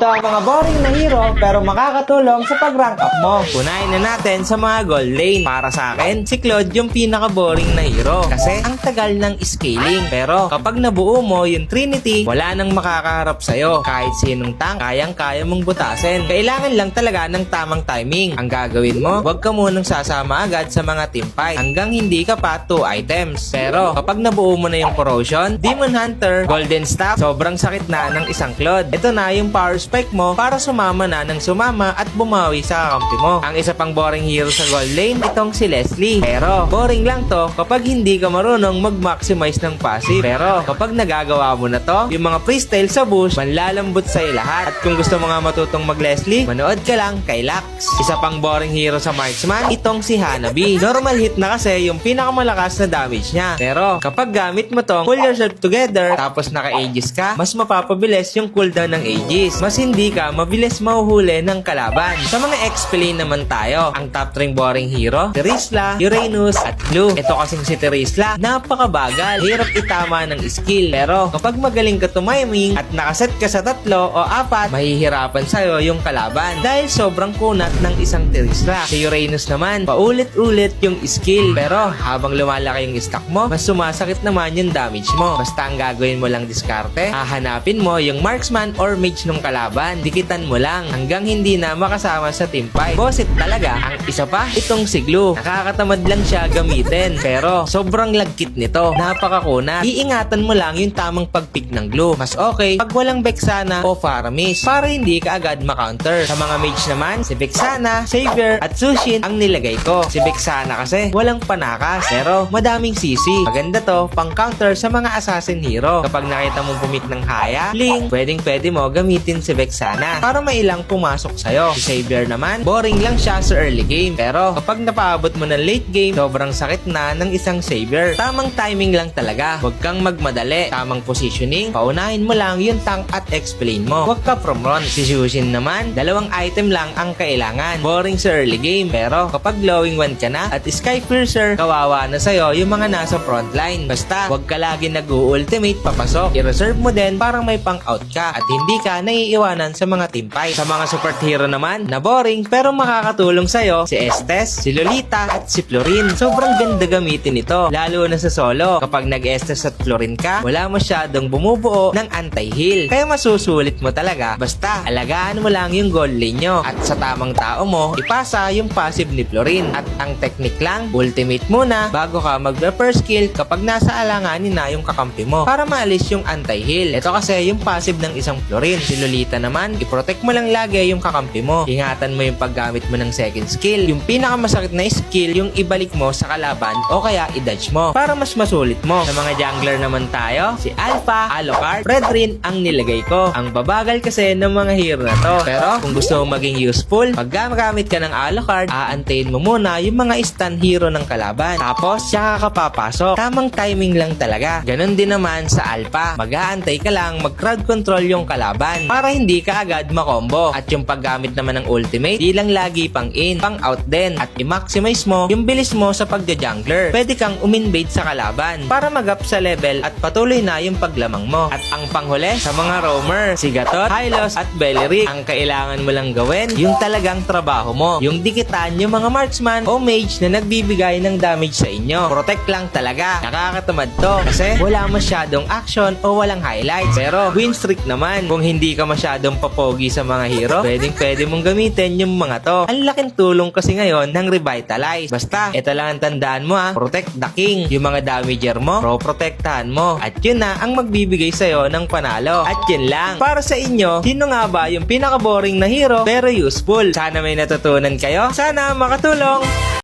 Ito ang mga boring na hero pero makakatulong sa pag-rank up mo. Unahin na natin sa mga gold lane. Para sa akin, si Claude yung pinaka-boring na hero kasi ang tagal ng scaling. Pero kapag nabuo mo yung Trinity, wala nang makakaharap sa'yo. Kahit sinong tank, kayang-kaya mong butasin. Kailangan lang talaga ng tamang timing. Ang gagawin mo, huwag ka munang sasama agad sa mga team fight hanggang hindi ka pa 2 items. Pero kapag nabuo mo na yung Corrosion, Demon Hunter, Golden Staff, sobrang sakit na ng isang Claude. Ito na yung power spike mo para sumama na ng sumama at bumawi sa kakampi mo. Ang isa pang boring hero sa gold lane, itong si Leslie. Pero boring lang to kapag hindi ka marunong mag-maximize ng passive. Pero kapag nagagawa mo na to, yung mga freestyle sa bush, manlalambot sa'yo lahat. At kung gusto mo nga matutong mag-Leslie, manood ka lang kay Lux. Isa pang boring hero sa marksman, itong si Hanabi. Normal hit na kasi yung pinakamalakas na damage niya. Pero kapag gamit mo tong pull yourself together, tapos naka-Aegis ka, mas mapapabilis yung cooldown ng Aegis. Mas hindi ka mabilis mahuhuli ng kalaban. Sa mga XP lane naman tayo, ang top 3 boring hero, Terizla, Uranus, at Blue. Ito kasing si Terizla, napakabagal, hirap itama ng skill. Pero kapag magaling ka tumiming at nakaset ka sa 3 o 4, mahihirapan sa'yo yung kalaban dahil sobrang kunat ng isang Terizla. Si Uranus naman, paulit-ulit yung skill. Pero habang lumalaki yung stack mo, mas sumasakit naman yung damage mo. Basta ang gagawin mo lang diskarte, hahanapin mo yung marksman or mage ng kalaban, dikitan mo lang hanggang hindi na makasama sa team fight. Boss it talaga. Ang isa pa, itong si Glue. Nakakatamad lang siya gamitin, pero sobrang lagkit nito. Napakakuna. Iingatan mo lang yung tamang pag-pick ng Glue. Mas okay pag walang Vexana o Faramis para hindi ka agad makounter. Sa mga mage naman, si Vexana, Savior, at Sushin ang nilagay ko. Si Vexana kasi walang panakas, pero madaming CC. Maganda to pang counter sa mga assassin hero. Kapag nakita mong pumik ng Haya, Ling, pwede mo gamitin si Vexana para mailang pumasok sa'yo. Si Savior naman, boring lang siya sa early game. Pero kapag napaabot mo ng late game, sobrang sakit na ng isang Savior. Tamang timing lang talaga. Huwag kang magmadali. Tamang positioning, paunahin mo lang yung tank at explain mo. Huwag ka from run. Si Jushin naman, 2 item lang ang kailangan. Boring sa early game. Pero kapag glowing 1 ka na at Sky Piercer, kawawa na sa'yo yung mga nasa frontline. Basta, huwag ka lagi nag-ultimate papasok. I-reserve mo din para may pang-out ka at hindi ka naiiwanan sa mga team fight. Sa mga support hero naman, na boring pero makakatulong sa'yo, si Estes, si Lolita, at si Florin. Sobrang ganda gamitin ito, lalo na sa solo. Kapag nag-Estes at Florin ka, wala masyadong bumubuo ng anti-heal. Kaya masusulit mo talaga. Basta, alagaan mo lang yung gold lane nyo. At sa tamang tao mo, ipasa yung passive ni Florin. At ang technique lang, ultimate muna bago ka mag-first skill kapag nasa alanganin na yung kakampi mo para maalis yung anti-heal. Ito kasi yung passive ng isang Florin. Si Lolita naman, i-protect mo lang lagi yung kakampi mo. Ingatan mo yung paggamit mo ng second skill. Yung pinakamasakit na skill, yung ibalik mo sa kalaban o kaya i-dodge mo para mas masulit mo. Sa mga jungler naman tayo, si Alpha, Alucard, Redrin ang nilagay ko. Ang babagal kasi ng mga hero na to. Pero kung gusto mo maging useful, pag gamit ka ng Alucard, aantayin mo muna yung mga stun hero ng kalaban. Tapos, siya ka papasok. Tamang timing lang talaga. Ganon din naman sa Alpha. Mag-aantay ka lang, mag-crowd control yung kalaban para hindi ka agad makombo. At yung paggamit naman ng ultimate, di lang lagi pang in, pang out din. At i-maximize mo yung bilis mo sa pagja-jungler. Pwede kang uminvade sa kalaban para mag-up sa level at patuloy na yung paglamang mo. At ang panghuli sa mga roamer, si Gatot, Hylos, at Beleric, ang kailangan mo lang gawin, yung talagang trabaho mo. Yung dikitan yung mga marksman o mage na nagbibigay ng damage sa inyo. Protect lang talaga. Nakakatamad to kasi wala masyadong action o walang highlights. Pero win streak naman. Kung hindi ka masyadong papogi sa mga hero, pwede mong gamitin yung mga to. Ang laking tulong kasi ngayon ng Revitalize. Basta, ito lang ang tandaan mo protect the king. Yung mga damager mo, pro-protectahan mo. At yun na ang magbibigay sa'yo ng panalo. At yun lang. Para sa inyo, sino nga ba yung pinaka-boring na hero pero useful? Sana may natutunan kayo. Sana makatulong.